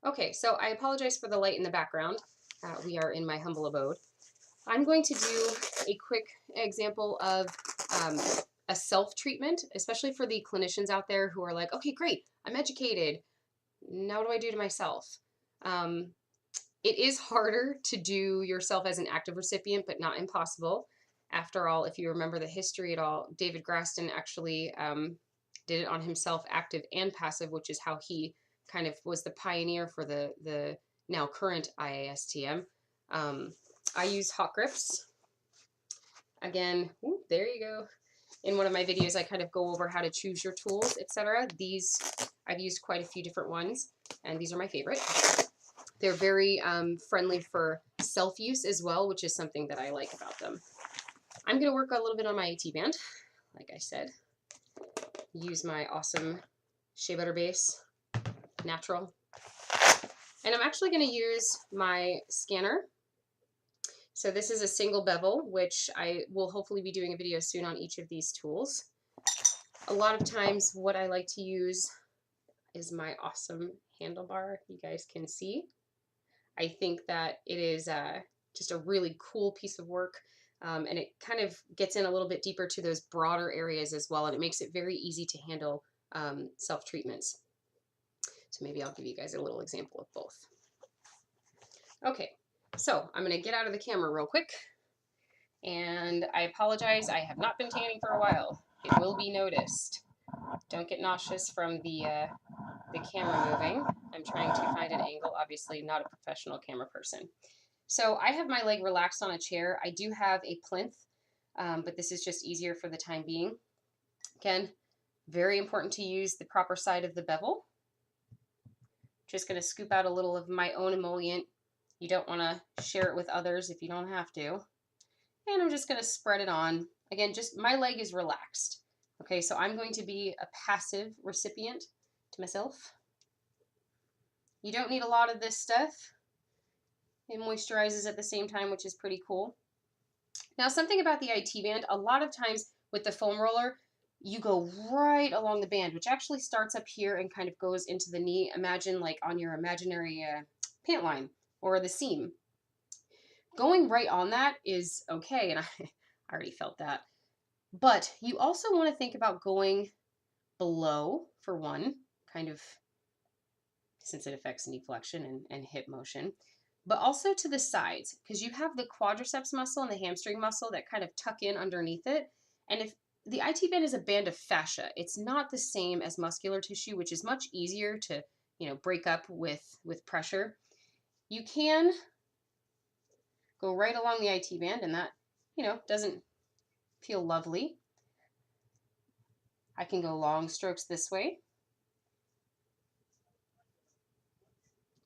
Okay, so I apologize for the light in the background. We are in my humble abode. I'm going to do a quick example of um, a self-treatment, especially for the clinicians out there who are like, okay, great, I'm educated. Now what do I do to myself? Um, it is harder to do yourself as an active recipient, but not impossible. After all, if you remember the history at all, David Graston actually did it on himself, active and passive, which is how he kind of was the pioneer for the now current IASTM. I use hot grips. Again, there you go. In one of my videos, I kind of go over how to choose your tools, etc. These, I've used quite a few different ones, and these are my favorite. They're very friendly for self-use as well, which is something that I like about them. I'm going to work a little bit on my AT band, like I said. Use my awesome shea butter base, natural. And I'm actually going to use my scanner. So this is a single bevel, which I will hopefully be doing a video soon on each of these tools. A lot of times what I like to use is my awesome handlebar, you guys can see. I think that it is just a really cool piece of work, and it kind of gets in a little bit deeper to those broader areas as well, and it makes it very easy to handle self-treatments. So maybe I'll give you guys a little example of both. Okay, so I'm going to get out of the camera real quick, and I apologize, I have not been tanning for a while. It will be noticed. Don't get nauseous from the camera moving. I'm trying to find an angle, obviously not a professional camera person. So I have my leg relaxed on a chair. I do have a plinth, but this is just easier for the time being. Again, very important to use the proper side of the bevel. Just going to scoop out a little of my own emollient. You don't want to share it with others if you don't have to. And I'm just going to spread it on. Again, just my leg is relaxed. Okay, so I'm going to be a passive recipient to myself. You don't need a lot of this stuff. It moisturizes at the same time, which is pretty cool. Now, something about the IT band, a lot of times with the foam roller, you go right along the band, which actually starts up here and kind of goes into the knee. Imagine like on your imaginary pant line or the seam. Going right on that is okay, and I already felt that. But you also want to think about going below, for one, kind of, since it affects knee flexion and hip motion, but also to the sides, because you have the quadriceps muscle and the hamstring muscle that kind of tuck in underneath it. And if the IT band is a band of fascia, it's not the same as muscular tissue, which is much easier to, break up with pressure. You can go right along the IT band, and that, doesn't feel lovely. I can go long strokes this way.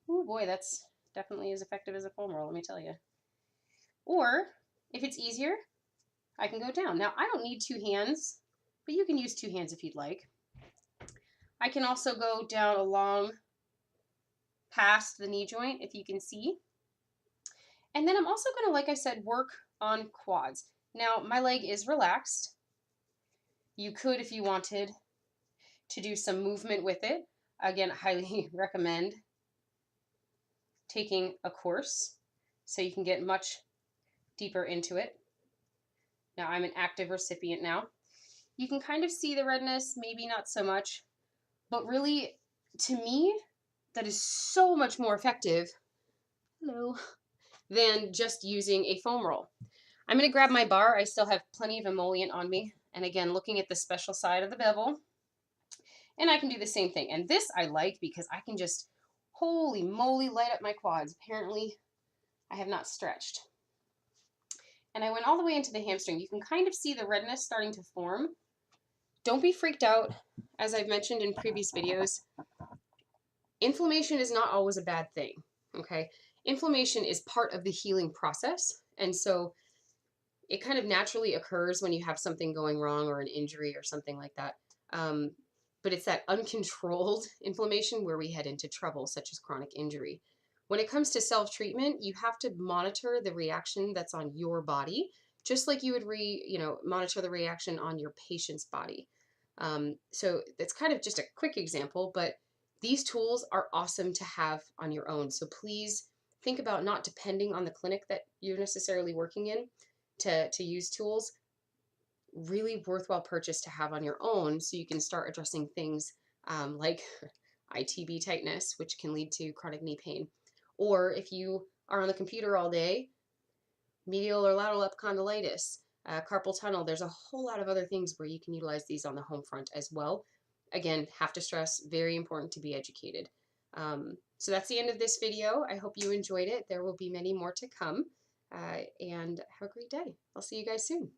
Oh boy, that's definitely as effective as a foam roll, let me tell you. Or if it's easier, I can go down. Now, I don't need two hands, but you can use two hands if you'd like. I can also go down along past the knee joint, if you can see. And then I'm also going to, like I said, work on quads. Now, my leg is relaxed. You could, if you wanted, to do some movement with it. Again, I highly recommend taking a course so you can get much deeper into it. Now, I'm an active recipient now. You can kind of see the redness, maybe not so much, but really, to me, that is so much more effective, than just using a foam roll. I'm going to grab my bar. I still have plenty of emollient on me. And again, looking at the special side of the bevel. And I can do the same thing. And this I like because I can just, holy moly, light up my quads. Apparently, I have not stretched. And I went all the way into the hamstring. You can kind of see the redness starting to form. Don't be freaked out. As I've mentioned in previous videos, inflammation is not always a bad thing, okay? Inflammation is part of the healing process, and so it kind of naturally occurs when you have something going wrong or an injury or something like that. But it's that uncontrolled inflammation where we head into trouble, such as chronic injury. When it comes to self-treatment, you have to monitor the reaction that's on your body, just like you would monitor the reaction on your patient's body. So that's kind of just a quick example, but These tools are awesome to have on your own. So please think about not depending on the clinic that you're necessarily working in to use tools. Really worthwhile purchase to have on your own so you can start addressing things like ITB tightness, which can lead to chronic knee pain. Or if you are on the computer all day, medial or lateral epicondylitis, carpal tunnel. There's a whole lot of other things where you can utilize these on the home front as well. Again, have to stress, very important to be educated. So that's the end of this video. I hope you enjoyed it. There will be many more to come. And have a great day. I'll see you guys soon.